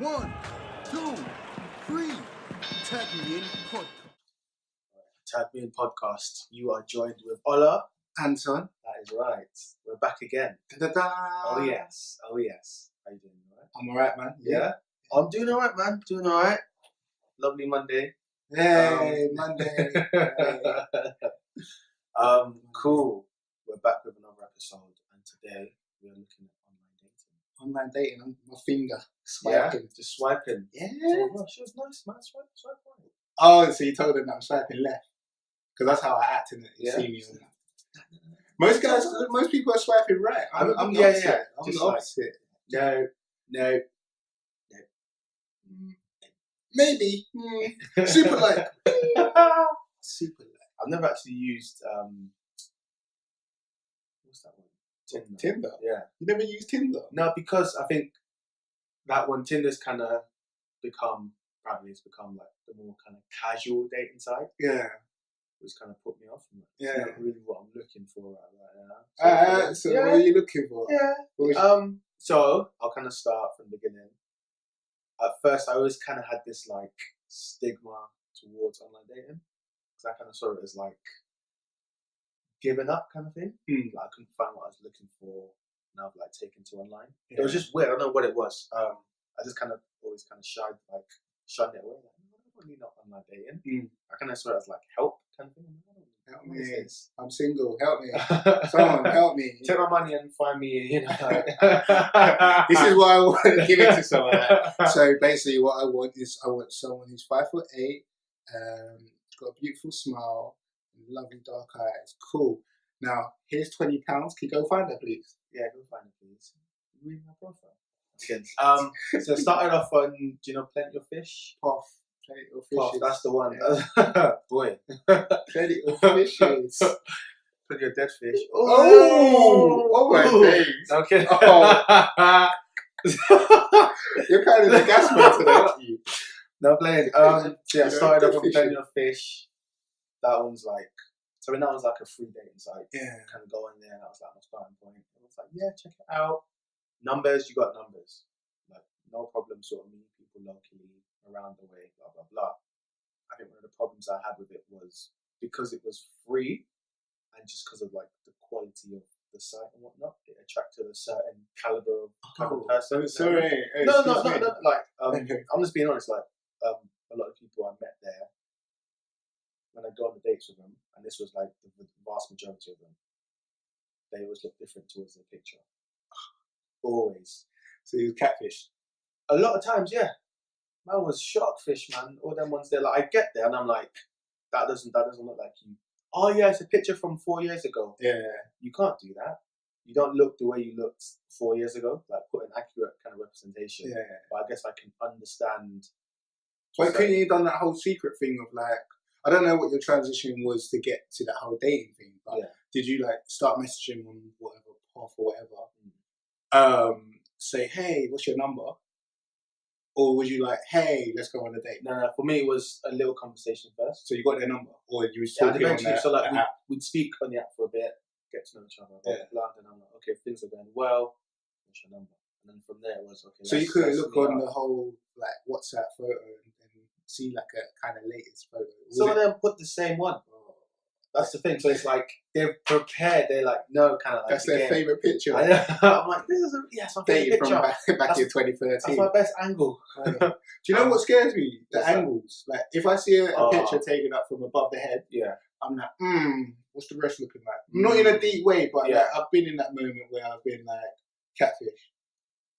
1, 2, 3. Tag me in podcast. Tag Me In Podcast. You are joined with Ola. Anton. That is right. We're back again. Da-da-da. Oh yes. How you doing? All right? I'm alright, man. Yeah? I'm doing alright, man. Doing alright. Lovely Monday. Hey, Monday. Hey. Cool. We're back with another episode, and today we're looking at Online dating. My finger swiping. swiping. Yeah, just swiping. Yeah. Oh, wow, she was nice, man. Swipe right. Oh, so you told them that I'm swiping left? Because that's how I act in it. You Yeah. see me. Most people are swiping right. I'm the opposite. yeah. I'm Just the opposite. No. Maybe. Super like. Super like. I've never actually used what's that one? Tinder? Yeah. You never use Tinder? No, because I think that one Tinder's kind of become like the more kind of casual dating site, Yeah. which kind of put me off. It's Yeah. not really what I'm looking for right now. So what are you looking for? Yeah. So I'll kind of start from the beginning. At first, I always kind of had this like stigma towards online dating because I kind of saw it as like giving up kind of thing. Like I couldn't find what I was looking for, and I've like taken to online. Yeah. It was just weird. I don't know what it was. I just kind of always kind of shunned it away. Like, I don't need not online dating. I kind of saw it as like help kind of thing. Help What me. is this? I'm single. Help me. Someone help me. Take my money and find me, like. This is why I want to give it to someone. So basically what I want someone who's 5'8", got a beautiful smile, lovely dark eyes. Cool. Now, here's £20. Can you go find her, please? Yeah, go find it, please. Read my profile. So started off on, do you know Plenty of Fish? Puff. Plenty of Puff, fishes. that's the one. Yeah. Boy. Plenty of fishes. Plenty of dead fish. Oh my days. Okay. Oh. You're kind of the gas man today, aren't you? No playing. So yeah, I started off dead with fishing. Plenty of Fish. That one's like, so when that was like a free dating site. Yeah. Kind of go in there, and that was like my starting point. I was like, yeah, check it out. Numbers, you got numbers. Like, no problem sort of meeting people locally around the way, blah, blah, blah. I think one of the problems I had with it was because it was free and just because of like the quality of the site and whatnot, it attracted a certain caliber of type of person. Sorry. No. Like, I'm just being honest. Like, a lot of people I met there, when I go on the dates with them, and this was like the vast majority of them, they always look different towards the picture. Always. So you catfish? A lot of times, yeah. Man was sharkfish, man. All them ones there. Like I get there and I'm like, that doesn't look like you. Oh yeah, it's a picture from 4 years ago. Yeah. You can't do that. You don't look the way you looked 4 years ago. Like put an accurate kind of representation. Yeah. But I guess I can understand. Why couldn't you have done that whole secret thing of like, I don't know what your transition was to get to that whole dating thing, but did you like start messaging on whatever path or whatever? Say, hey, what's your number? Or was you like, hey, let's go on a date? No. For me, it was a little conversation first. So you got their number, or you was Yeah, talking on eventually. the, So like the app? we'd speak on the app for a bit, get to know each other, blah, Yeah. blah, blah, and I'm like, okay, things are going well. What's your number? And then from there it was okay. So you couldn't look meet on up. the whole like WhatsApp photo and see like a kind of latest photo. Some of them put the same one. That's the thing. So it's like they're prepared. They're like, no, kind of like That's their favourite picture. I'm like, this is it's my Dated favorite from picture. back in That's 2013. my best angle. Do you know what scares me? The What's that? angles. Like if I see a picture taken up from above the head, Yeah. I'm like, what's the rest looking like? Not in a deep way, but Yeah. like, I've been in that moment where I've been like, catfish.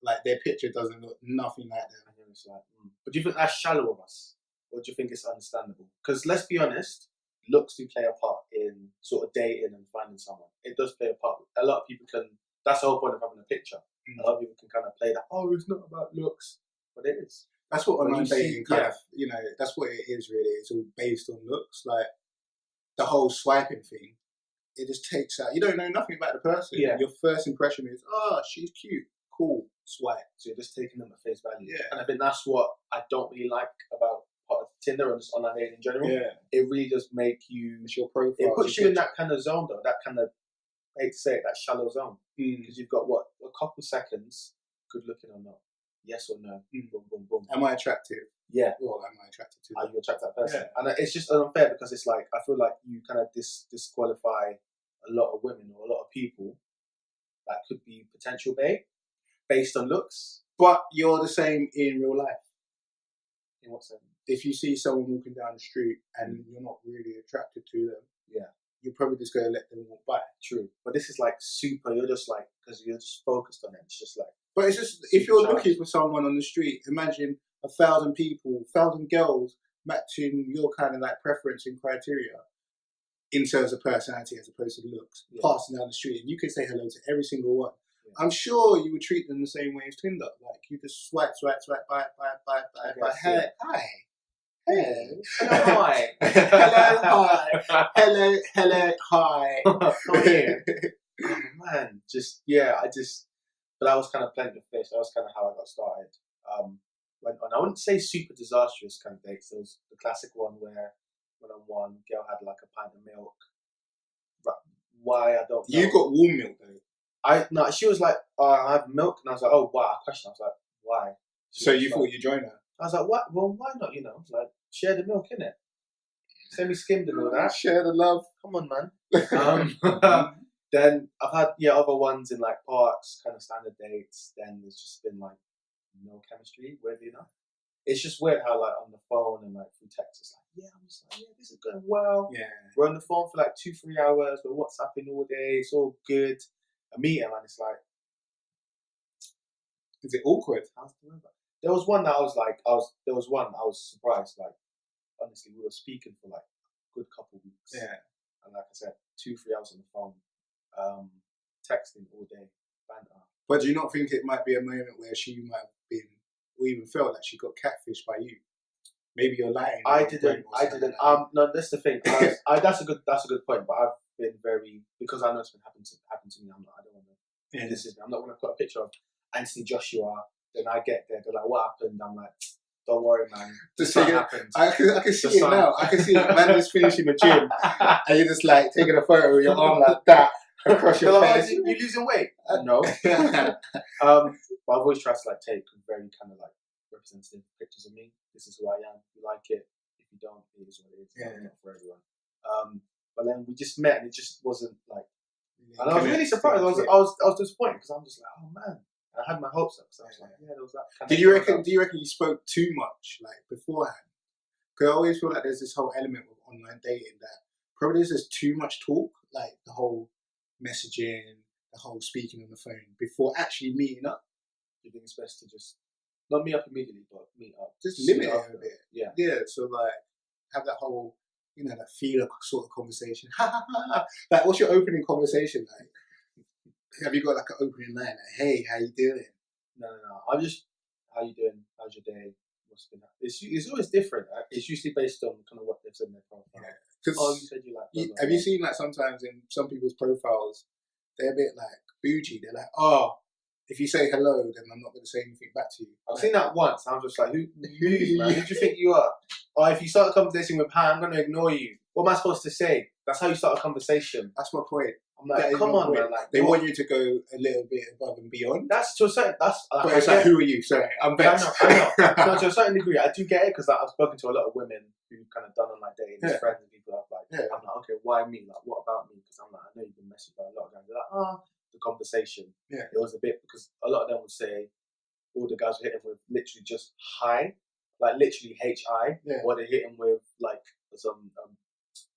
Like their picture doesn't look nothing like them. And then it's like, But do you think that's shallow of us, or do you think it's understandable? Because let's be honest, looks do play a part in sort of dating and finding someone. It does play a part. A lot of people can. That's the whole point of having a picture. A lot of people can kind of play that. Oh, it's not about looks, but it is. That's what When online you see- dating kind of, that's what it is really. It's all based on looks. Like the whole swiping thing, it just takes out. You don't know nothing about the person. Yeah. Your first impression is, oh, she's cute, cool, swipe. So you're just taking them at face value. Yeah. And I think that's what I don't really like about part of Tinder and just online dating in general. Yeah. It really does make you. It's your profile. It puts it's you your in that kind of zone, though. That kind of, I hate to say it, that shallow zone. picture. Because you've got what, a couple seconds, good looking or not. Yes or no. Boom, boom, boom. Am I attractive? Yeah. Or am I attracted to Are them? you attracted to that person? Yeah. And it's just unfair because it's like, I feel like you kind of disqualify a lot of women or a lot of people that could be potential bait based on looks. But you're the same in real life. In what sense? If you see someone walking down the street and you're not really attracted to them, you're probably just going to let them walk by. True. But this is like super, you're just like, because you're just focused on it. It's just like. But it's just, if you're looking for someone on the street, imagine 1,000 people, 1,000 girls matching your kind of like preference and criteria in terms of personality as opposed to looks, passing down the street, and you could say hello to every single one. Yeah. I'm sure you would treat them the same way as Tinder. Like, you just swipe, bye. Hey, hi. Hey. Hello, hi. Hello, hi. Oh, yeah. Oh, man, but I was kind of plenty of fish. That was kind of how I got started. And I wouldn't say super disastrous kind of dates. There was the classic one where one-on-one, girl had like a pint of milk. But why, I don't know. You got warm milk though. No, she was like, I have milk. And I was like, oh, wow, question. I was like, why? So you thought you'd join her? I was like, what? Well, why not, like, share the milk, innit? Semi-skimmed and all that. Share the love. Come on, man. Then I've had, other ones in, like, parks, kind of standard dates. Then there's just been, like, no chemistry, weirdly enough. It's just weird how, like, on the phone and, like, through text, it's like, I'm just like, this is going well. Yeah. We're on the phone for, like, 2-3 hours. We're WhatsApping all day. It's all good. I meet him, and it's like... Is it awkward? There was one that I was surprised, like, honestly, we were speaking for, like, a good couple of weeks. Yeah. And like I said, 2-3 hours on the phone, texting all day, banter. But do you not think it might be a moment where she might have been, or even felt like she got catfished by you? Maybe you're lying. I didn't. No, that's the thing. That's a good point. But I've been very, because I know it's been happened to me. I don't want to. This is me. I'm not going to put a picture of Anthony Joshua. Then I get there. They're like, "What happened?" I'm like, "Don't worry, man. Just happened." I can see it now. I can see it. Man just finishing the gym, and you're just like taking a photo with your arm like that across your face. You losing weight? No. But I've always tried to like take very kind of like representative pictures of me. This is who I am. If you like it, if you don't, it is what it is. Yeah. Not for everyone. But then we just met, and it just wasn't like. And I was really surprised. I was disappointed because I'm just like, oh man. I had my hopes up, so I was like, there was that kind Do you reckon you spoke too much, like, beforehand? Because I always feel like there's this whole element of online dating that probably there's just too much talk, like the whole messaging, the whole speaking on the phone, before actually meeting up. Do you think it's best to just, not meet up immediately, but meet up? Just limit it a bit. Yeah. Yeah, so like, have that whole, that feeler sort of conversation. Like, what's your opening conversation like? Have you got like an opening line? Like, hey, how you doing? No. I'm just, how you doing? How's your day? What's been up? It's always different. It's usually based on kind of what they've said in their profile. Yeah. Oh, you said you like. Have you seen like sometimes in some people's profiles, they're a bit like bougie. They're like, oh, if you say hello, then I'm not going to say anything back to you. I've seen that once. I'm just like, who man? Who do you think you are? Or if you start a conversation with, hi, I'm going to ignore you. What am I supposed to say? That's how you start a conversation. That's my point. I'm like, come on, man. Like, they want you to go a little bit above and beyond. That's to a certain. But it's like, who are you? Sorry, I'm vexed. I know. No, to a certain degree, I do get it because like, I've spoken to a lot of women who've kind of done online dating, friends and people. I'm like, okay, why me? Like, what about me? Because I'm like, I know you've been messaged by a lot of guys. They're like, the conversation. Yeah, it was a bit because a lot of them would say all the guys were hitting with literally just hi, like literally HI, or they hit him with like some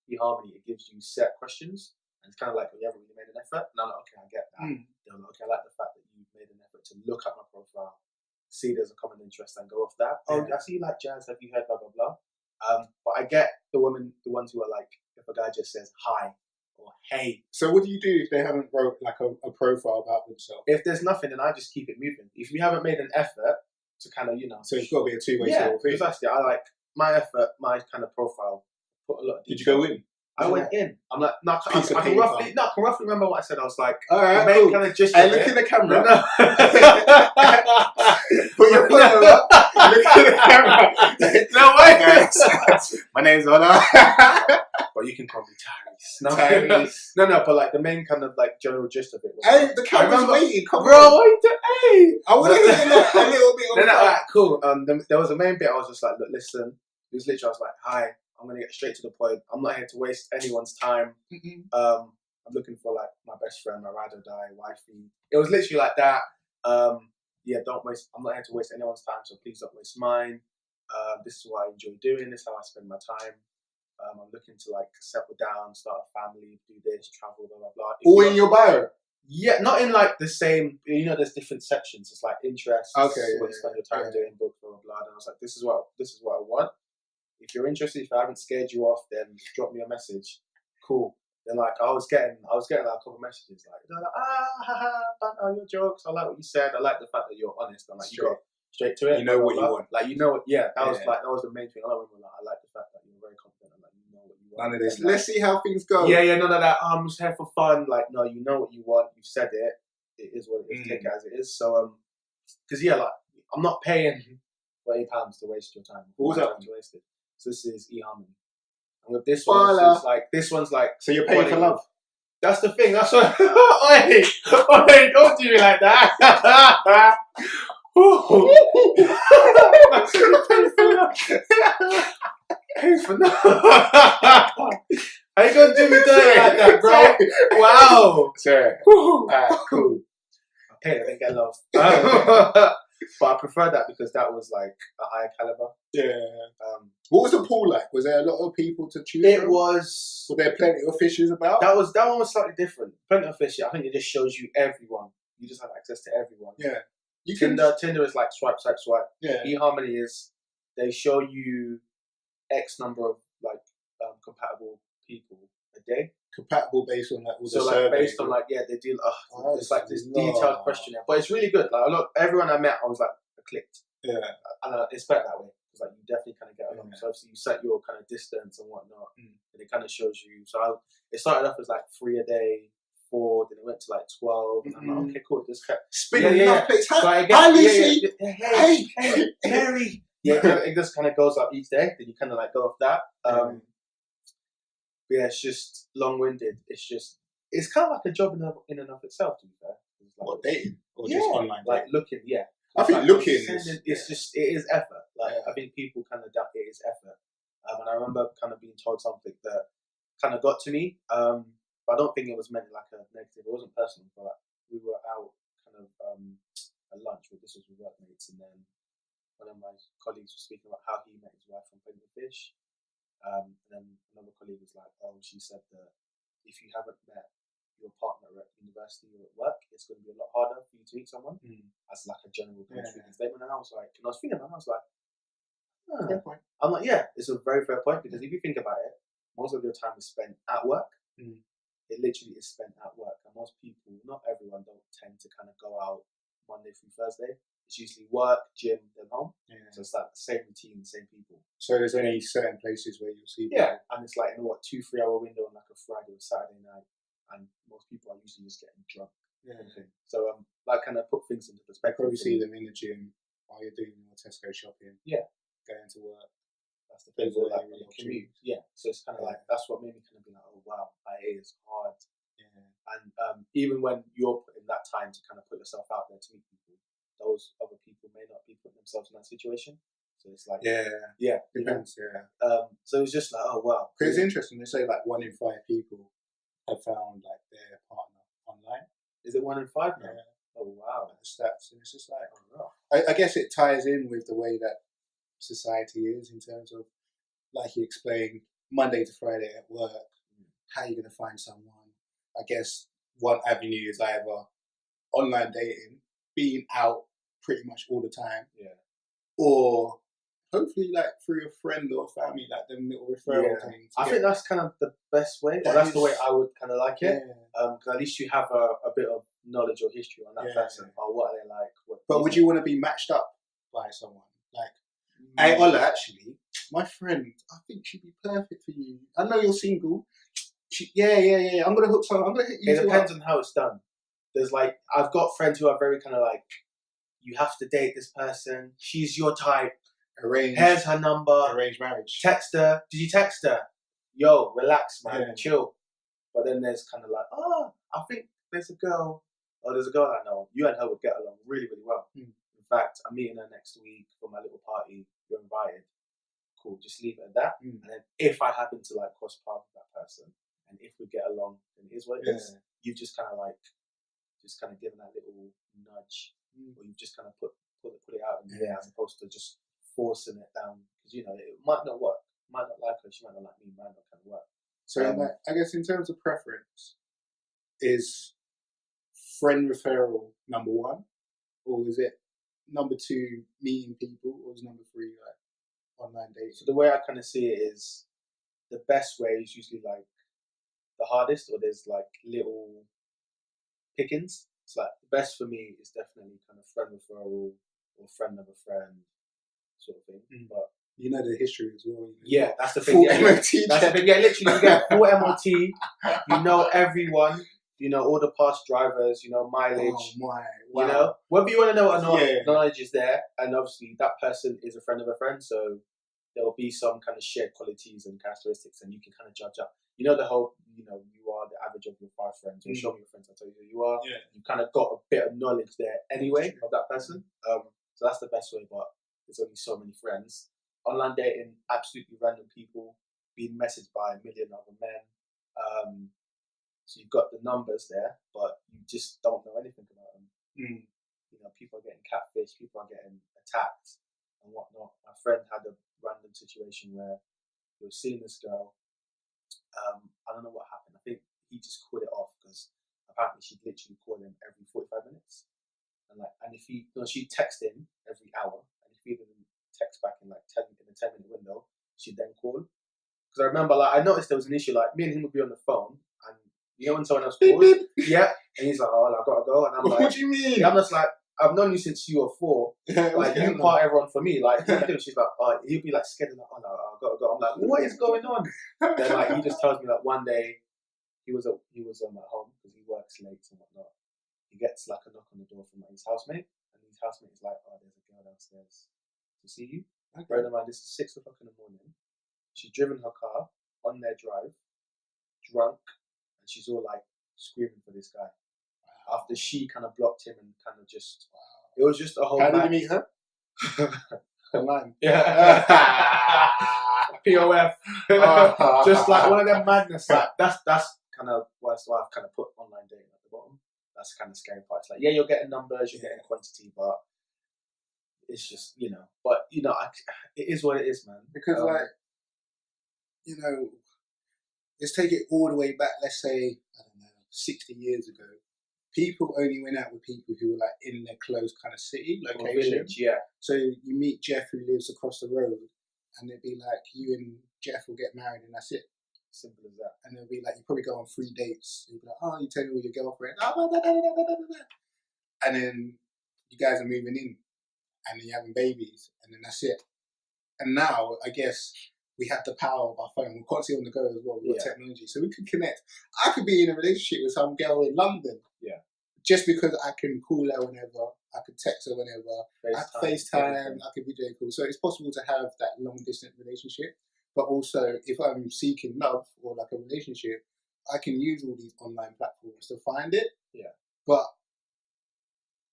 eHarmony. It gives you set questions. And it's kind of like, you haven't really made an effort. And I'm like, okay, I get that. They're like, okay, I like the fact that you've made an effort to look at my profile, see there's a common interest and go off that. Oh, I see you like jazz. Have you heard blah, blah, blah? But I get the ones who are like, if a guy just says hi or hey. So what do you do if they haven't wrote like a profile about themselves? If there's nothing, then I just keep it moving. If you haven't made an effort to kind of, So it's got to be a two-way sort of thing. Exactly. I like my effort, my kind of profile. Put a lot of Did you go in? I went in. I'm like, I can roughly remember what I said. I was like, all right, cool. Kind of just look in the camera. No. Put your phone up. Look in the camera. No way. My name's Ola. But but you can call me Tyrese. No, Tyrese. no, but like the main kind of like general gist of it was. Hey, the camera's waiting. Come bro, on. what you do? Hey, I want to hear that a little bit. No, alright, cool. There was a main bit. I was just like, look, listen. It was literally, I was like, hi. I'm gonna get straight to the point. I'm not here to waste anyone's time. I'm looking for like my best friend, my ride or die, wifey. It was literally like that. Yeah, don't waste. I'm not here to waste anyone's time, so please don't waste mine. This is what I enjoy doing. This is how I spend my time. I'm looking to like settle down, start a family, do this, travel, blah blah blah. All in your bio. Yeah, not in like the same. You know, there's different sections. It's like interests. Okay. What you spend your time doing, books, blah blah blah. And I was like, this is what I want. If you're interested, if I haven't scared you off, then drop me a message. Cool. Then like I was getting like a couple of messages like, they're like haha, your jokes. I like what you said. I like the fact that you're honest and like you got straight to it. You know what you want. Like you know what. Yeah, that was the main thing. I like women. Like, I like the fact that you're very confident and like you know what you want. None of this. And, like, let's see how things go. Yeah, none of that. I'm just here for fun. Like no, you know what you want. You said it. It is what it is. Take it as it is. So because like I'm not paying £20 to waste your time. What was that? To waste it. So this is eHarmony. And with this one, this one's like. So you're paying for love. That's the thing. That's what. Oi, don't do me like that. Pay for love. How you gonna do me dirty like that, bro? Wow. Sure. Cool. Okay, I didn't get love. But I prefer that because that was like a higher caliber. Yeah. What was the pool like? Was there a lot of people to choose from? Was. Were there plenty of fishes about? That one was slightly different. Plenty of fish. I think it just shows you everyone. You just have access to everyone. Yeah. Tinder is like swipe. Yeah. eHarmony is they show you X number of like compatible people a day. Compatible based on like all so the like surveys. Based on like they do. It's like this detailed questionnaire, but it's really good. Like everyone I met, I was like clicked. Yeah. And it's better that way because like you definitely kind of get along. So obviously you set your kind of distance and whatnot, and it kind of shows you. So it started off as like 3 a day. 4, then it went to like 12. And I'm like, okay, cool. Just kept spinning enough plates. Hi, Lucy. Hey, Mary. Yeah, it just kind of goes up each day. Then you kind of like go off that. But yeah, it's just long-winded. It's kind of like a job in and of itself. To be fair, like, what, dating or just online? Like looking, yeah. I think like, looking it is effort. Like I think people kind of doubt it is effort. And I remember kind of being told something that kind of got to me. But I don't think it was meant like a negative. It wasn't personal, but like, we were out kind of at lunch. This was with workmates, and then one of my colleagues was speaking about how he met his wife from Plenty of Fish. And then another colleague was like, "Oh, she said that if you haven't met your partner at university or at work, it's going to be a lot harder for you to meet someone." As like a general statement. And I was like, and I was thinking, and I was like, fair point. I'm like, yeah, it's a very fair point because if you think about it, most of your time is spent at work. It literally is spent at work, and most people, not everyone, don't tend to kind of go out Monday through Thursday. It's usually work, gym, then home. So it's like the same routine, the same people. So there's only certain places where you'll see people. Yeah, and it's like in a 2-3 hour window on like a Friday or Saturday night, and most people are usually just getting drunk. So that kind of put things into perspective. You probably see them in the gym while you're doing your Tesco shopping. Yeah, going to work. That's the thing with like the commute. Yeah, so it's kind of like that's what made me kind of be like, oh wow, it is hard. And even when you're putting that time to kind of put yourself out there to meet people, those other people may not be putting themselves in that situation. So it's like depends. So it's just like, oh wow, because it's interesting. They say like 1 in 5 people have found like their partner online. Is it 1 in 5 now? Oh wow, like the stats, and it's just like I guess it ties in with the way that society is in terms of, like you explained, Monday to Friday at work. How are you going to find someone? I guess one avenue is either online dating, being out pretty much all the time, or hopefully like through a friend or family, like them little referral things. I think that's kind of the best way, or that's the way I would kind of like it, because at least you have a bit of knowledge or history on that person, or what are they like. But would you want to be matched up by someone? Like, hey, Ola, actually, my friend, I think she'd be perfect for you. I know you're single. I'm gonna hook someone. I'm gonna hit you. It depends on how it's done. There's like, I've got friends who are very kind of like, you have to date this person. She's your type. Arranged. Here's her number. Arranged marriage. Text her. Did you text her? yo, relax, man, Yeah. chill. But then there's kind of like, I think there's a girl I know. You and her would get along really, really well. Mm. In fact, I'm meeting her next week for my little party. You're invited. Cool, just leave it at that. Mm. And then if I happen to like cross paths with that person, and if we get along, then here's what it is. You've just kind of given that little nudge, or you've just kind of put it out in the air, as opposed to just forcing it down, because it might not work. Might not like her, she might not like me, might not kind of work. So I guess in terms of preference, is friend referral number one, or is it number two meeting people, or is number three like online dating? So the way I kind of see it is, the best way is usually like the hardest, or there's like little pickings. It's like the best for me is definitely kind of friend referral or friend of a friend sort of thing. But you know the history as well. Yeah, that's the thing. Full MOT. That's the thing. Yeah, literally, you get full MOT. You know everyone. You know all the past drivers. You know mileage. Oh my! Wow. You know whether you want to know or not, knowledge is there, and obviously that person is a friend of a friend, so there will be some kind of shared qualities and characteristics, and you can kind of judge up. You know the whole, you are the average of your 5 friends, or show me your friends, I'll tell you who you are. Yeah. You've kind of got a bit of knowledge there anyway of that person. So that's the best way, but there's only so many friends. Online dating, absolutely random people being messaged by a million other men. So you've got the numbers there, but you just don't know anything about them. People are getting catfished, people are getting attacked and whatnot. My friend had a random situation where he was seeing this girl. I don't know what happened. I think he just called it off because apparently she'd literally call him every 45 minutes. And if she'd text him every hour, and if he didn't text back in like 10-minute window, she'd then call. Because I remember, I noticed there was an issue. Like me and him would be on the phone, and when someone else calls, yeah, and he's like, "Oh, I've got to go," and I'm like, "What do you mean?" I'm just like, "I've known you since you were 4. Like you part everyone for me. Like what are you doing?" She's like, "Oh," he'd be like scared, like, "Oh no, I've got to go." I'm like, "What is going on?" Then he just tells me that one day he was at home because he works late and whatnot. He gets like a knock on the door from his housemate, and his housemate is like, "Oh, there's a girl downstairs to see you." Bear in mind, this is 6 o'clock in the morning. She's driven her car on their drive, drunk, and she's all like screaming for this guy. After she kind of blocked him and kind of just, it was just a whole. How did you meet her? Online. Yeah. POF. Just like one of them madness. Like that's kind of why I've kind of put online dating at the bottom. That's the kind of scary part. It's like, yeah, you're getting numbers, you're getting quantity, but it's just, but it is what it is, man. Because let's take it all the way back. Let's say, I don't know, 60 years ago. People only went out with people who were like in their close kind of city location. Village, yeah. So you meet Jeff who lives across the road, and it'd be like you and Jeff will get married, and that's it. Simple as that. And it'll be like you probably go on 3 dates. You'd be like, "Oh, you tell me with your girlfriend," and then you guys are moving in, and then you're having babies, and then that's it. And now, I guess, we have the power of our phone. We're constantly on the go as well. We've got technology. So we can connect. I could be in a relationship with some girl in London. Yeah. Just because I can call her whenever, I could text her whenever, I could FaceTime, I could video call. So it's possible to have that long distance relationship. But also, if I'm seeking love or like a relationship, I can use all these online platforms to find it. Yeah. But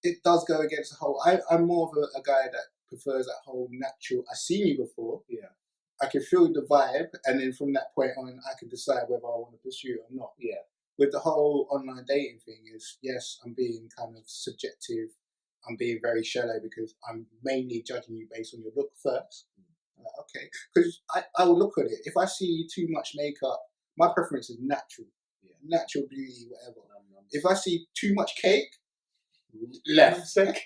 it does go against the whole. I'm more of a guy that prefers that whole natural. I've seen you before. Yeah. I can feel the vibe, and then from that point on, I can decide whether I want to pursue it or not. Yeah. With the whole online dating thing, is yes, I'm being kind of subjective. I'm being very shallow because I'm mainly judging you based on your look first. I'm like, okay, because I will look at it. If I see too much makeup, my preference is natural. Yeah. Natural beauty, whatever. If I see too much cake, left. That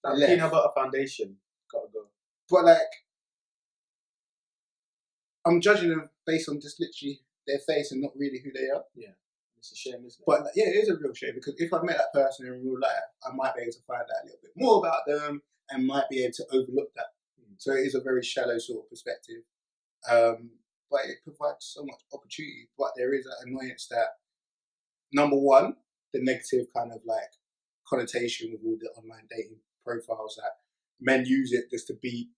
peanut butter foundation, gotta go. But like, I'm judging them based on just literally their face and not really who they are. Yeah, it's a shame, isn't it? But yeah, it is a real shame because if I met that person in real life, I might be able to find out a little bit more about them and might be able to overlook that. So it is a very shallow sort of perspective. But it provides so much opportunity. But there is an annoyance that, number one, the negative kind of like connotation with all the online dating profiles that men use it just to beat.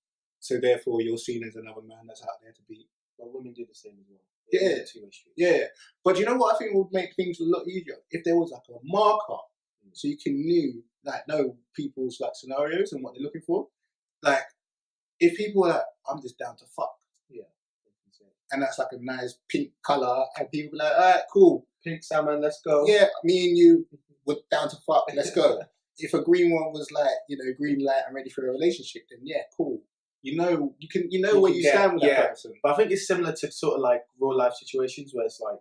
So therefore, you're seen as another man that's out there to beat. But women do the same as well. Yeah. It's a two-way street. Yeah. But you know what I think would make things a lot easier? If there was like a marker so you can know people's like scenarios and what they're looking for. Like if people are like, I'm just down to fuck. Yeah. And that's like a nice pink colour and people be like, alright, cool. Pink salmon, let's go. Yeah, me and you were down to fuck, let's go. If a green one was like, green light and ready for a relationship, then yeah, cool. You know where you stand with that person. But I think it's similar to sort of like real life situations where it's like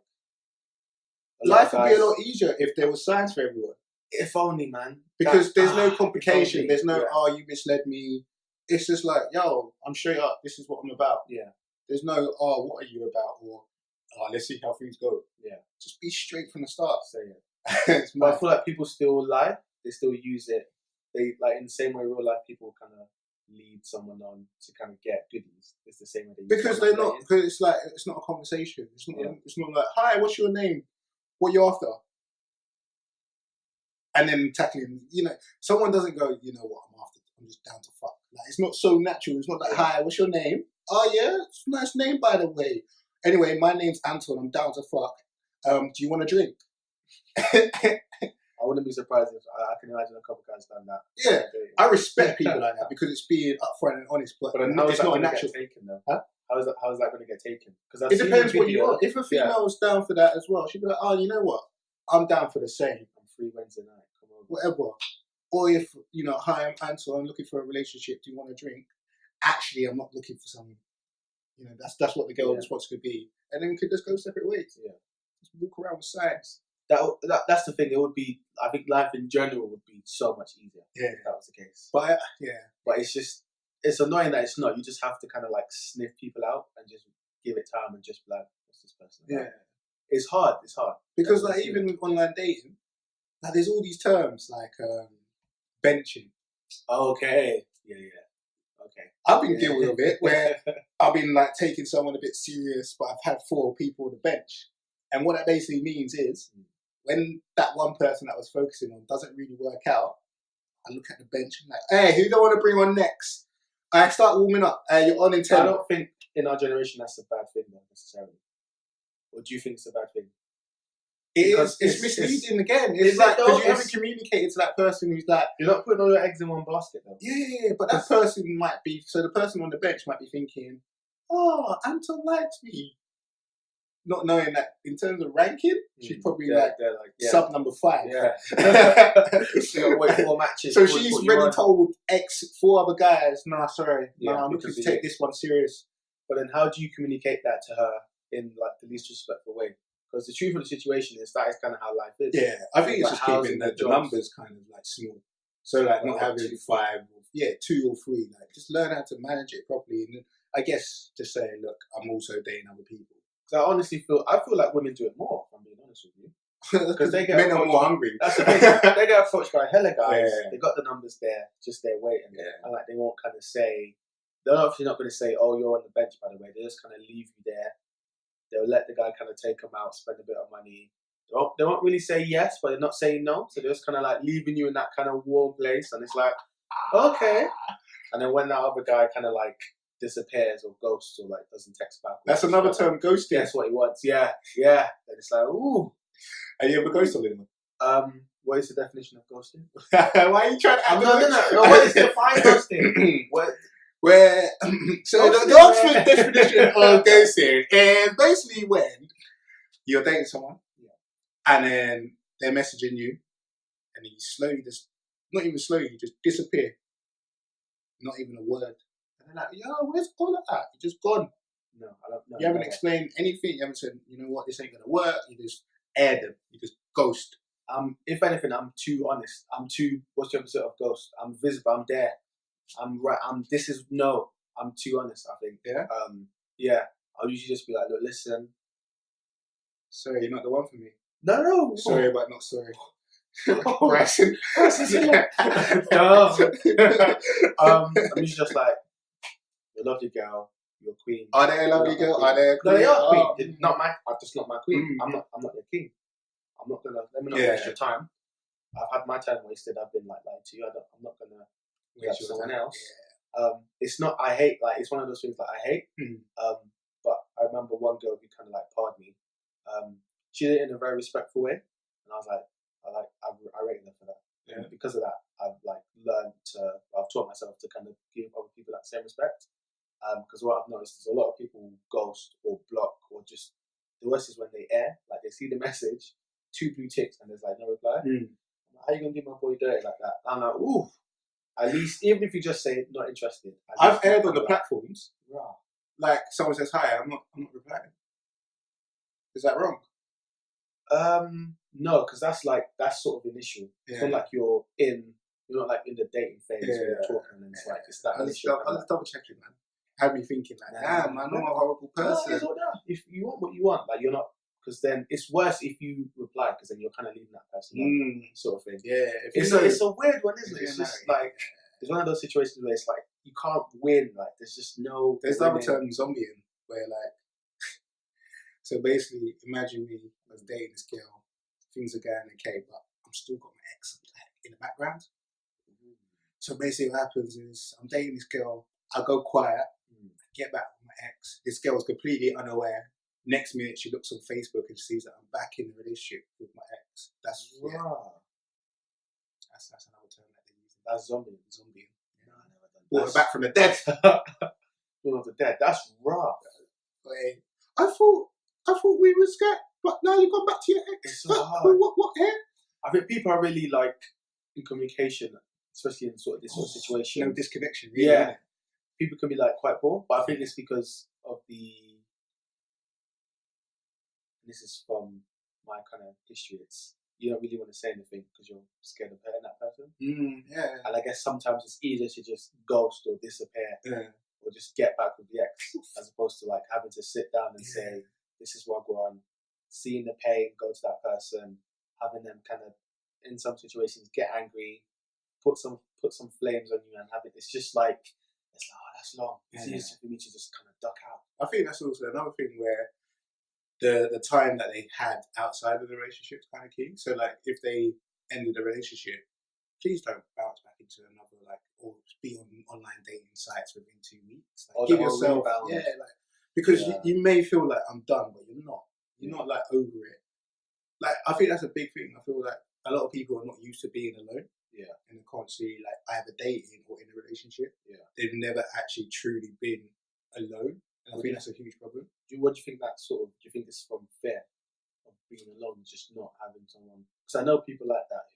life would be a lot easier if there was signs for everyone. If only, man. Because there's no complication. There's no, you misled me. It's just like, yo, I'm straight up. This is what I'm about. Yeah. There's no, what are you about? Or, let's see how things go. Yeah. Just be straight from the start. So yeah. But I feel like people still lie. They still use it. They like in the same way real life people kind of lead someone on to kind of get goodies. It's the same way they use because they're not. Because it's like it's not a conversation. It's not. It's not like, hi, what's your name? What you after? And then tackling. Someone doesn't go. You know what? I'm after. I'm just down to fuck. Like it's not so natural. It's not like, hi, what's your name? Oh yeah, it's a nice name by the way. Anyway, my name's Anton. I'm down to fuck. Do you want a drink? I wouldn't be surprised if I can imagine a couple guys done that. Yeah, I respect people like that because it's being upfront and honest. But it's not a natural. Taken, though? Huh? How is that going to get taken? Because it depends what you want. If a female was down for that as well, she'd be like, "Oh, you know what? I'm down for the same. I'm free Wednesday night. Come on, whatever." Or if hi, I'm Ansel. I'm looking for a relationship. Do you want a drink? Actually, I'm not looking for something. That's what the girl response could be, and then we could just go separate ways. Yeah, just walk around with signs. That's the thing. It would be. I think life in general would be so much easier. Yeah, if that was the case. But but it's annoying that it's not. You just have to kind of like sniff people out and just give it time and just be like, what's this person about? Yeah, it's hard. It's hard because like even with online dating, like there's all these terms like benching. Okay. Yeah. Okay. I've been guilty of it where I've been like taking someone a bit serious, but I've had 4 people on the bench, and what that basically means is. When that one person that I was focusing on doesn't really work out, I look at the bench and like, hey, who do I want to bring on next? I start warming up. You're on in 10. I don't think in our generation that's a bad thing though, necessarily. Or do you think it's a bad thing? It's misleading again. It's like, because you haven't communicated to that person who's like... You're not putting all your eggs in one basket though. Yeah, but that person might be... So the person on the bench might be thinking, oh, Anton likes me. Not knowing that in terms of ranking, she's probably sub number 5. Yeah. She got to wait 4 matches. So she's already told 4 other guys, nah, sorry, I'm looking to take this one serious. But then how do you communicate that to her in like the least respectful way? Because the truth of the situation is that is kind of how life is. Yeah, I think it's just keeping the numbers kind of like small. So like not having 5, 2 or 3. Like just learn how to manage it properly, and then I guess just saying, look, I'm also dating other people. So I honestly feel like women do it more. If I'm being honest with you, because men are more hungry. That's the thing. They get approached by hella guys. Yeah. They got the numbers there, just there waiting, and like they won't kind of say. They're obviously not going to say, "Oh, you're on the bench." By the way, they just kind of leave you there. They'll let the guy kind of take them out, spend a bit of money. They won't really say yes, but they're not saying no. So they're just kind of like leaving you in that kind of warm place, and it's like, okay. And then when that other guy kind of like disappears or ghosts or like doesn't text back. That's another term, ghosting. That's what he wants. Yeah. And it's like, ooh. Have you ever ghosted anyone? What is the definition of ghosting? Why are you trying to? No. What is define ghosting? So the Oxford definition of ghosting is basically when you're dating someone, and then they're messaging you, and then you slowly not even slowly, you just disappear. Not even a word. And they're like, yo, where's all of that? You're just gone. No, I don't know. You haven't explained anything. You haven't said, you know what, this ain't going to work. You just air them. You just ghost. If anything, I'm too honest. What's the opposite of ghost? I'm visible. I'm there. I'm right. I'm too honest, I think. Yeah? Yeah. I'll usually just be like, look, listen. Sorry, you're not the one for me. No. Sorry, but not sorry. Bryson. I'm usually just like, you're a lovely girl, you're a queen. Are they a lovely girl? Are they a queen? No, they are a queen. I'm just not my queen. I'm not your king. I'm not gonna. Let me not waste your time. I've had my time wasted. I've been like lied to you. I'm not gonna waste someone else. Yeah. It's not. I hate. Like it's one of those things that I hate. But I remember one girl who kind of like parred me. She did it in a very respectful way, and I was like, I rated her for that. Yeah. And because of that, I've taught myself to kind of give other people that same respect. Because what I've noticed is a lot of people ghost or block or just, the worst is when they like they see the message, 2 blue ticks, and there's like no reply. How you gonna give my boy dirty like that? I'm like, ooh. At least, even if you just say not interested. I've aired on the platforms. Wow. Like someone says hi, I'm not replying. Is that wrong? No, because that's sort of initial. It's not like you're not like in the dating phase where you're talking, and it's like it's that initial. I was double checking, man. Had me thinking like, damn, man, I'm a horrible person. No, if you want what you want, like you're not, because then it's worse if you reply, because then you're kind of leaving that person sort of thing. Yeah, it's a weird one, isn't it? It's just like it's one of those situations where it's like you can't win. Like there's just no. There's the other term, zombieing, where like. So basically, imagine me as dating this girl. Things are going okay, but I'm still got my ex like in the background. So basically, what happens is I'm dating this girl. I go quiet. Get back with my ex. This girl's completely unaware. Next minute, she looks on Facebook and sees that I'm back in the relationship with my ex. That's that's another term that they use. That's zombie. No, I never done. Brought her back from the dead. Brought the dead. That's rough. I thought we were scared, but now you've gone back to your ex. It's so hard. What here? I think people are really like in communication, especially in this sort of situation. No disconnection. Really, yeah. People can be like quite poor, but I think it's because of this is from my kind of history, it's you don't really want to say anything because you're scared of hurting that person. Yeah. And I guess sometimes it's easier to just ghost or disappear or just get back with the ex as opposed to like having to sit down and say, this is what go on, seeing the pain, go to that person, having them kind of in some situations get angry, put some flames on you and have it. It's just like, it's like, oh, that's long. It's easier for me to just kind of duck out. I think that's also another thing where the time that they had outside of the relationship is kind of key. So like if they ended the relationship, please don't bounce back into another or be on online dating sites within 2 weeks. Like, give yourself because you may feel like I'm done, but you're not. You're not like over it. Like I think that's a big thing. I feel like a lot of people are not used to being alone. Yeah. And they're constantly like either dating or in a relationship. Yeah. They've never actually truly been alone. And I think that's a huge problem. What do you think do you think it's from fear of being alone, just not having someone? Because I know people like that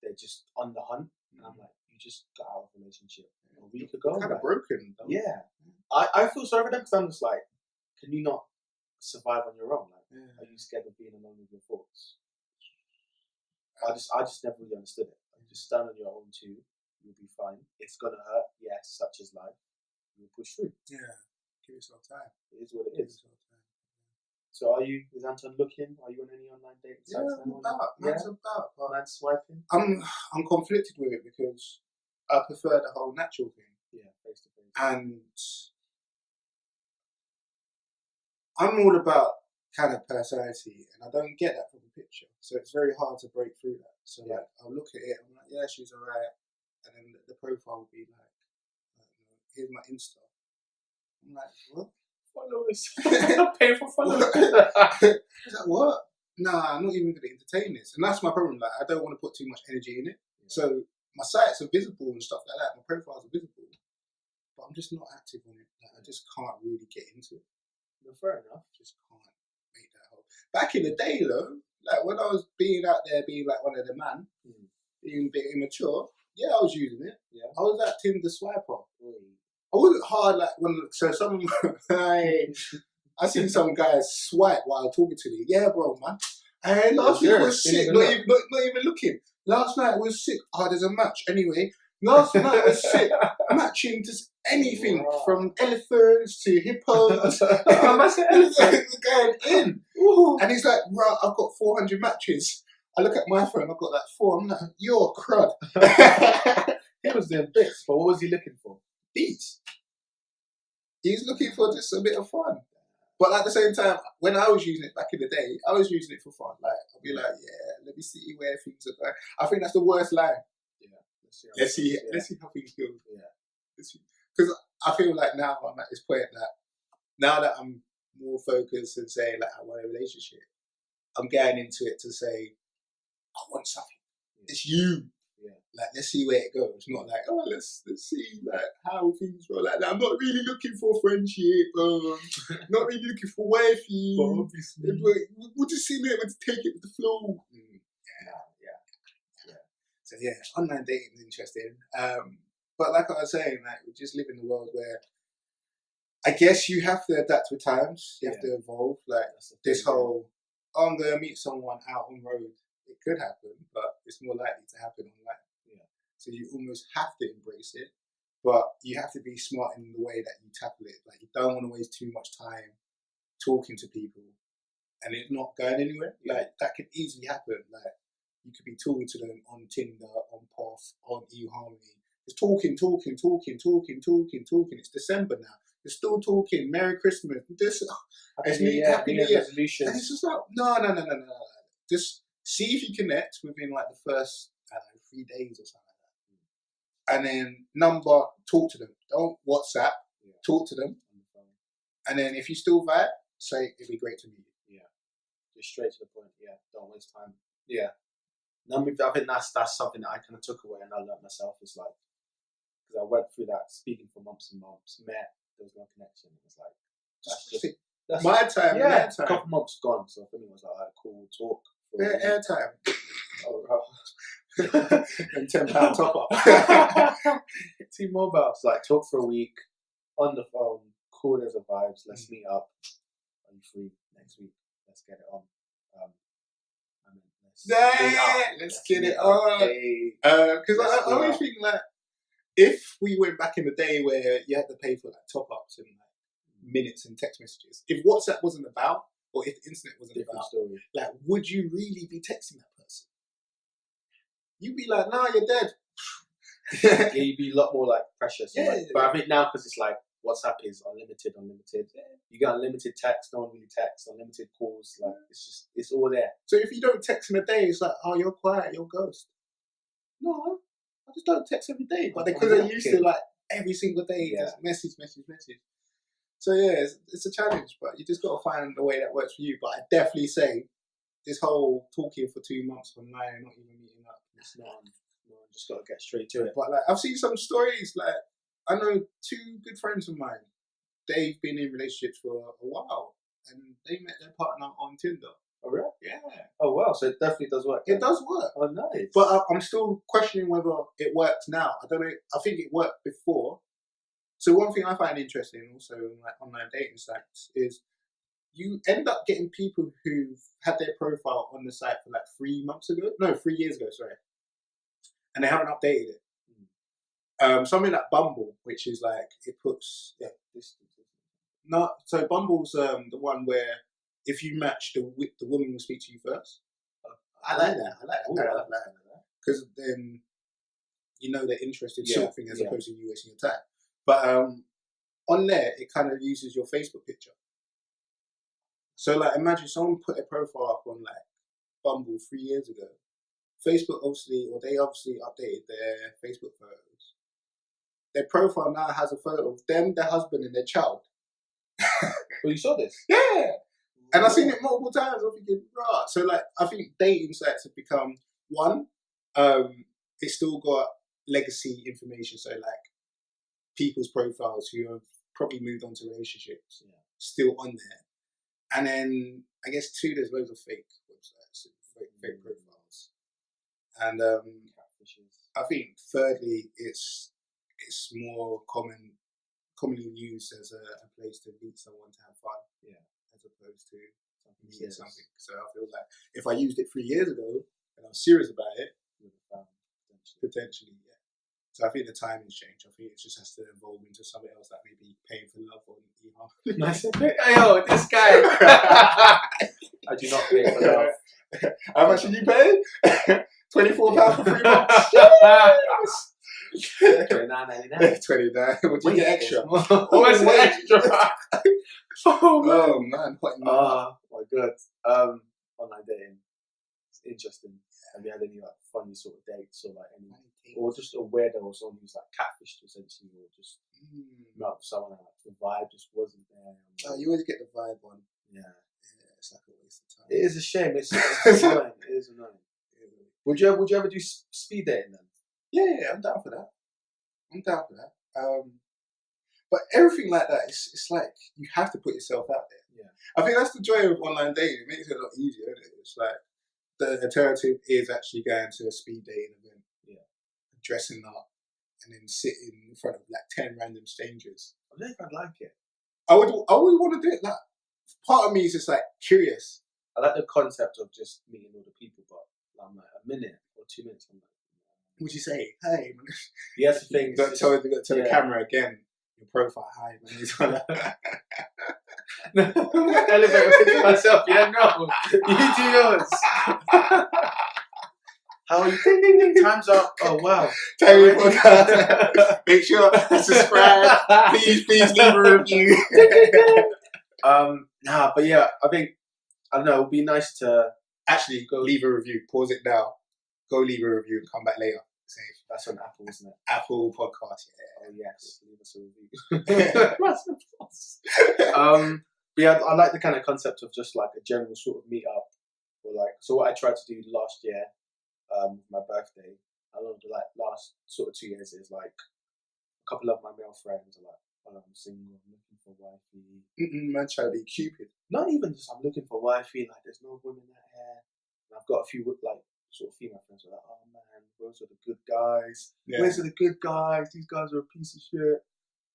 they're just on the hunt. And I'm like, you just got out of a relationship a week ago. Kind of broken. Though. Yeah. I feel sorry for them because I'm just like, can you not survive on your own? Like, are you scared of being alone with your thoughts? I just never really understood it. Like, just stand on your own too. You'll be fine. It's gonna hurt. Yes, such is life. You'll push through. Yeah. Give yourself time. It is what it is. So is Anton looking? Are you on any online dating sites? Man's about. Man's swiping? I'm conflicted with it because I prefer the whole natural thing. Yeah, face to face. And I'm all about kind of personality, and I don't get that from the picture. So it's very hard to break through that. So like, I'll look at it, I'm like, yeah, she's alright. And then the profile will be like, here's my Insta. I'm like, what? Followers. Pay for followers. Is that what? Nah, I'm not even going to entertain this. And that's my problem. Like, I don't want to put too much energy in it. Yeah. So my sites are visible and stuff like that. My profiles are visible. But I'm just not active on it. Like, I just can't really get into it. No, fair enough. Just can't make that whole. Back in the day, though, like when I was being out there, being like one of the man, being a bit immature, yeah, I was using it. Yeah. I was that Tinder swiper. I wasn't hard like I seen some guys swipe while talking to me. Yeah, bro, man. And last week was sick. Not even looking. Last night was sick. Oh, there's a match. Anyway, last night was sick. Matching just anything from elephants to hippos. Going in. And he's like, right, I've got 400 matches. I look at my phone, I've got like 4. I'm like, you're a crud. He was doing bits, but what was he looking for? Beats. He's looking for just a bit of fun. But at the same time, when I was using it back in the day, I was using it for fun. Like, I'll be like, yeah, let me see where things are going. I think that's the worst line. Yeah. Let's see how things go. Yeah. Because I feel like now I'm at this point that now that I'm more focused and saying like I want a relationship, I'm getting into it to say I want something. It's you. Yeah. Like let's see where it goes. Not like let's see like how things roll. Like I'm not really looking for friendship. Not really looking for wifey. But obviously, we'll just see it. We'll just take it with the flow. Yeah. So yeah, online dating is interesting. But like I was saying, like we just live in a world where I guess you have to adapt with times. You have to evolve. Like this whole, I'm gonna meet someone out on road. It could happen, but it's more likely to happen online. Yeah. So you almost have to embrace it, but you have to be smart in the way that you tackle it. Like you don't want to waste too much time talking to people, and it's not going anywhere. Like that could easily happen. Like you could be talking to them on Tinder, on Path, on eHarmony. It's talking. It's December now. You're still talking. Merry Christmas. Happy New Year. Resolutions. And it's just like no. Just see if you connect within like the first 3 days or something like that. And then talk to them. Don't WhatsApp. Talk to them. And then if you still vibe, say it'd be great to meet you. Yeah. Just straight to the point. Yeah. Don't waste time. Yeah. I think that's something that I kind of took away and I learned myself is like, because I went through that speaking for months and months, met, there was no connection. It was like, that's my time. Yeah, a couple months gone. So for me, it was like, cool, we'll talk. Airtime. Oh, and £10 top up. T-Mobile. It's like talk for a week on the phone. Cool as a vibes. Let's meet up. Are you free next week? Let's get it on. Let's get it on. Because I always think like if we went back in the day where you had to pay for like top ups and like minutes and text messages, if WhatsApp wasn't about, or if the internet wasn't about, like would you really be texting that person? You'd be like, nah, you're dead. Yeah, you'd be a lot more like precious. But I think now because it's like WhatsApp is unlimited. You get unlimited text, no one really texts, unlimited calls. Like it's all there. So if you don't text in a day, it's like, oh, you're quiet, you're a ghost. No, I just don't text every day. But because they're used to like every single day, just message. So yeah, it's a challenge, but you just got to find the way that works for you. But I definitely say this whole talking for 2 months online and not even meeting up, it's not. Just got to get straight to it. But like I've seen some stories. Like I know 2 good friends of mine. They've been in relationships for a while, and they met their partner on Tinder. Oh really? Yeah. Oh wow! So it definitely does work. It does work. Oh nice. But I'm still questioning whether it works now. I don't know. I think it worked before. So one thing I find interesting also in like online dating sites is you end up getting people who've had their profile on the site for like 3 years ago, sorry. And they haven't updated it. Something like Bumble, which is like, it puts, so Bumble's the one where if you match, the woman will speak to you first. I like that. Because then you know they're interested sort of thing as opposed to you wasting your time. But on there, it kind of uses your Facebook picture. So like imagine someone put a profile up on like Bumble 3 years ago. Facebook they obviously updated their Facebook photos. Their profile now has a photo of them, their husband, and their child. Well, you saw this? Yeah. And I've seen it multiple times. I'm thinking, right. So like, I think dating sites have become one. It's still got legacy information. So like, people's profiles who have probably moved on to relationships still on there. And then I guess 2, there's loads of fake websites, fake profiles. And I think thirdly, it's more commonly used as a place to meet someone to have fun, as opposed to meeting something. So I feel like if I used it 3 years ago and I was serious about it, potentially. So I think the timing's changed. I think it just has to evolve into something else that maybe paying for love or Yo, this guy. I do not pay for love. How much did you pay? £24 for 3 months. Yes. $29.99. $29. What do you get extra? What's the extra? Oh man, oh my god. Online dating. It's interesting. Have you had any like funny sort of dates or like any, or just a weirdo or someone who's like catfished essentially, or just met someone and like the vibe just wasn't there? You always get the vibe on. Yeah, it's like a waste of time. It is a shame. It's annoying. It is annoying. Would you ever do speed dating then? Yeah, I'm down for that. But everything like that, it's like you have to put yourself out there. Yeah, I think that's the joy of online dating. It makes it a lot easier, isn't it? It's like the alternative is actually going to a speed dating event, dressing up, and then sitting in front of like 10 random strangers. I don't know if I'd like it. I would want to do it. Like, part of me is just like curious. I like the concept of just meeting all the people, but I'm like a minute or 2 minutes. I'm like, would you say, hey? Yeah, that's the thing. Don't tell the camera again. Your profile, hi. Elevator picture myself. Yeah, no, you do yours. How are you? Ding, ding, ding. Time's up. Oh wow. Make sure to subscribe. Please leave a review. But yeah, I don't know. It would be nice to actually go leave a review. Pause it now. Go leave a review and come back later. Safe. That's on Apple, isn't it? Apple Podcast. Yeah. Oh yes, leave us a review. But yeah, I like the kind of concept of just like a general sort of meet up, or like, so what I tried to do last year, my birthday. I don't know, the last sort of 2 years is like a couple of my male friends are like, oh, I'm single, I'm looking for wifey. Man, try to be Cupid. Not even just I'm looking for wifey. Like, there's no women out here. And I've got a few like sort of female friends who are like, oh man, those are the good guys. Yeah. Where's the good guys? These guys are a piece of shit.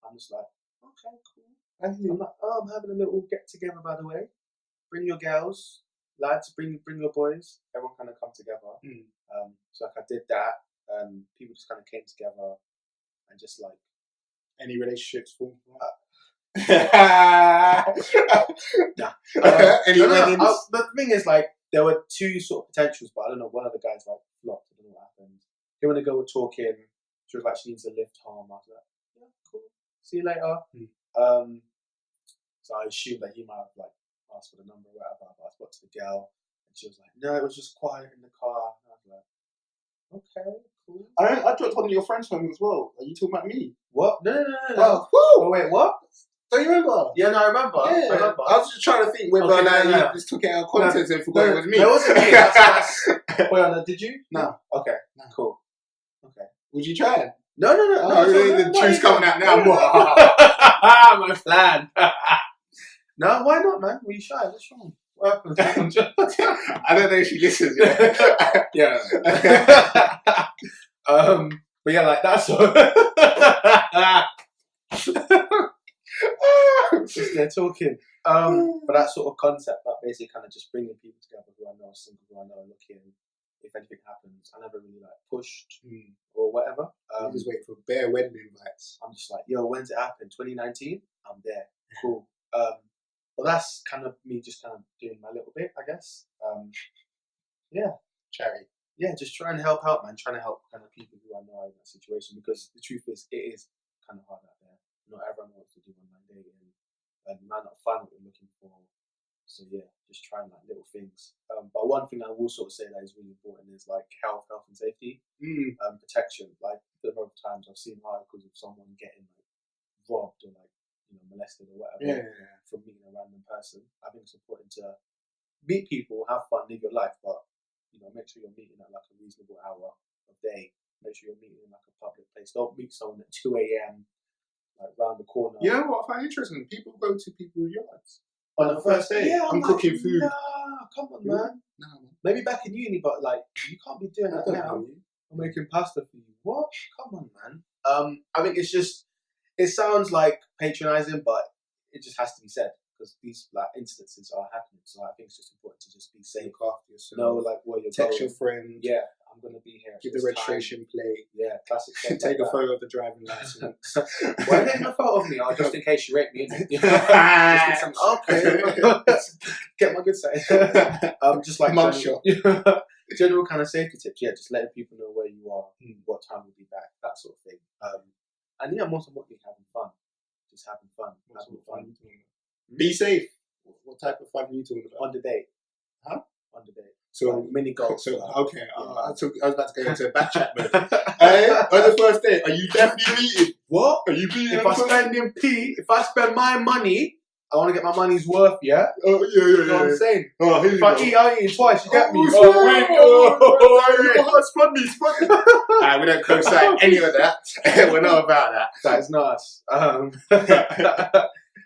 I'm just like, okay, cool. I'm like, oh, I'm having a little get together, by the way. Bring your girls, lads. Bring your boys. Everyone kind of come together. So like I did that. People just kind of came together and just like, any relationships formed? Nah. Any weddings? The thing is, like, there were two sort of potentials, but I don't know. One of the guys like flopped. I don't know what happened. He when the girl were talking, she was like, she needs a lift home. I was like, yeah, cool. See you later. So I assumed that he might have like asked for the number or whatever. But I spoke to the girl, and she was like, no, it was just quiet in the car. And I was like, okay, cool. I dropped one of your friends home as well. Are you talking about me? What? No. Oh, wait, what? Don't you remember? Yeah, no, I remember. Yeah. I remember. I was just trying to think whether you just took it out of context and forgot it was me. No, it wasn't me. That's wait, did you? No. Okay, cool. Okay. Would you try it? No. The truth's coming out now. My plan. No, why not, man? Were you shy? What's wrong? What happened? I don't know if she listens. Yeah. But yeah, like that's all. Just they're talking. But that sort of concept, that basically kind of just bringing people together who I know are single, who I know are looking. If anything happens, I never really like pushed or whatever. I'm just waiting for bare wedding invites. I'm just like, yo, when's it happen? 2019? I'm there. Cool. But that's kind of me just kind of doing my little bit, I guess. Yeah. Charity. Yeah, just trying to help out, man. Trying to help kind of people who I know are in that situation, because the truth is, it is kind of hard out there. Not everyone wants to do online dating, and you might not find what you're looking for. So yeah, just trying like little things. But one thing I will sort of say that is really important is like health and safety, protection. Like the number of times I've seen articles of someone getting like robbed or like molested or whatever from meeting a random person. I think it's important to meet people, have fun, live your life, but make sure you're meeting at like a reasonable hour of day. Make sure you're meeting in like a public place. Don't meet someone at 2 a.m. like round the corner. You know what I find interesting? People go to people's yards on the first day. Yeah, I'm cooking food. Nah, come on, man. Nah, man. Maybe back in uni, but like you can't be doing that now. I'm making pasta for you. What? Come on, man. I think it's just. It sounds like patronising, but it just has to be said because these like instances are happening. So I think it's just important to just be safe. Look after yourself. Know like where you're text going. your friend. Yeah, I'm gonna be here. Give the registration plate. Yeah, classic. Take a photo of the driving license. Why taking a photo of me? Oh, just in case you rape me. Okay, get my good side. Just like general kind of safety tips. Yeah, just letting people know where you are, what time we'll be back, that sort of thing. And yeah, most importantly, having fun. Just having fun. Be safe. What type of fun are you talking about? On the date. Huh? On the date. So mini golf. So okay, Yeah. I was about to go into a back chat mode. Hey, on the first date, are you definitely meeting? What? Are you meeting? If I spend my money, I want to get my money's worth, yeah? Oh yeah. You know what I'm saying? Oh, here If you I go. eat, I eat twice, you get me? Spot me. We don't co-sign any of that. We're not about that. That is nice.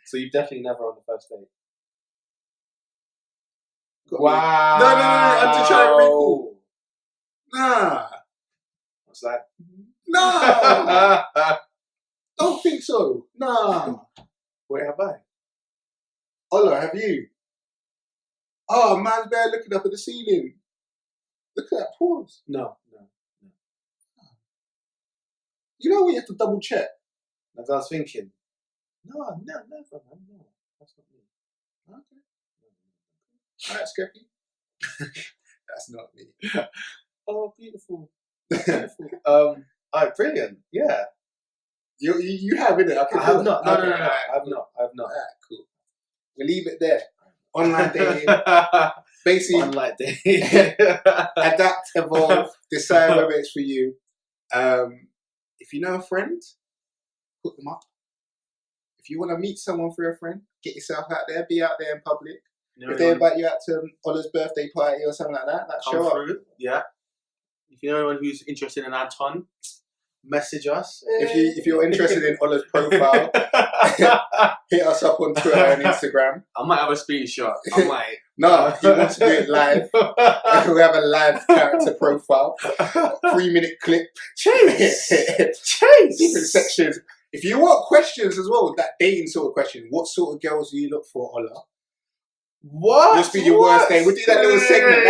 So you've definitely never on the first date? Wow. No. I'm just trying to recall. Nah. I was like, No. Don't think so. Nah. wait, have I? Ola, have you? Oh, man's there looking up at the ceiling. Look at that pause. No. You know when you have to double check? As I was thinking, no, never, man, no. That's not me. Okay. Alright, Skeppy. That's not me. Oh, beautiful. Alright, brilliant. Yeah. You have, innit? I have not. No, Okay, no. alright, I've not. Alright, cool. We'll leave it there. Online dating. Basically, Online dating. adapt, evolve, decide whether it's for you. If you know a friend, hook them up. If you want to meet someone through a friend, get yourself out there, be out there in public. If they invite you out to Ola's birthday party or something like that, show up. Yeah. If you know anyone who's interested in Anton, message us. If you're interested in Ola's profile, hit us up on Twitter and Instagram. I might have a screenshot. I might. No, you want to do it live. We have a live character profile. 3-minute clip. Chase! Different sections. If you want questions as well, that dating sort of question, what sort of girls do you look for, Ola? What? What's been your worst day? We'll do that little segment.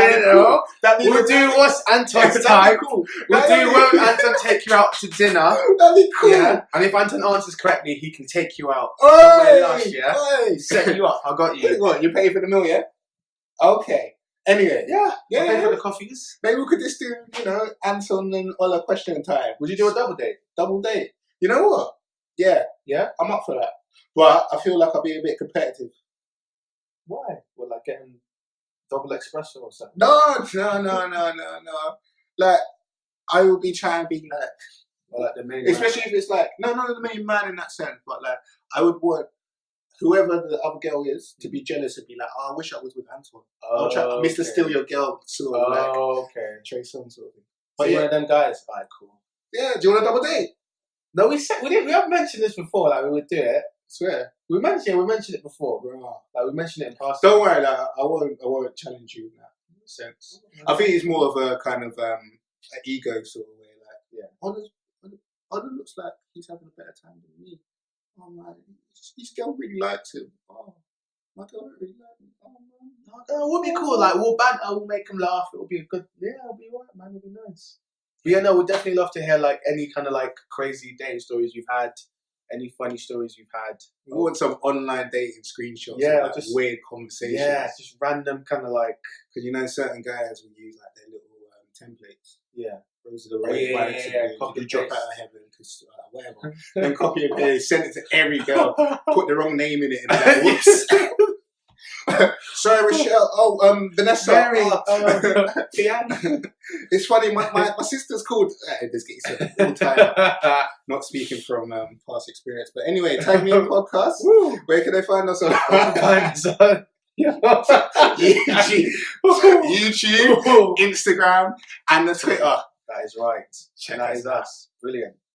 That'd be cool. We'll do what's Anton's type. Cool. We'll do won't Anton take you out to dinner. That'd be cool. Yeah. And if Anton answers correctly, he can take you out. Oi, Lush, yeah. oi. Set you up. I got you. What? You pay for the meal, yeah? Okay. Anyway, I'll pay for the coffees. maybe we could just do, Anton and Ola question time. Would you do a double date? Double date. You know what? Yeah. Yeah. I'm up for that. But I feel like I'll be a bit competitive. Why? Well, like getting double espresso or something. No. Like, I will be trying to be like, Or like the main especially if it's like, no, not the main man in that sense, but like, I would want whoever the other girl is to be jealous and be like, oh, I wish I was with Anton. I'll try Mr. Steal Your Girl sort of okay. Trey Songz sort of thing. But So one of them guys. Alright, cool. Yeah, do you want a double date? No, we have mentioned this before. Like we would do it. Swear. We mentioned it before. Bruh. Like we mentioned it in past. Don't worry, like, I won't challenge you in that sense. I think it's more of a kind of an ego sort of way. Like, yeah, Ola looks like he's having a better time than me. Oh man, this girl really likes him. Oh, my girl really likes him. Oh man, It would be cool. Like we'll banter, we'll make them laugh. It will be a good. Yeah, it'll be alright, man. It'll be nice. But yeah, no, we'd definitely love to hear like any kind of like crazy dating stories you've had. Any funny stories you've had? We want some online dating screenshots. Yeah, of, like, just weird conversations. Yeah, just random kind of like. Because certain guys will use like their little templates. Yeah. Those are the red flags. Copy You and drop paste. out of heaven because whatever. Then copy and paste, send it to every girl. Put the wrong name in it and like, whoops. Sorry, Rochelle. Oh, Vanessa. Mary. It's funny. My sister's called. Let's get yourself all time. Not speaking from past experience, but anyway, Tag Me In Podcast. Woo. Where can they find us on? YouTube, Instagram, and the Twitter. That is right. Check That us is out. us. Brilliant.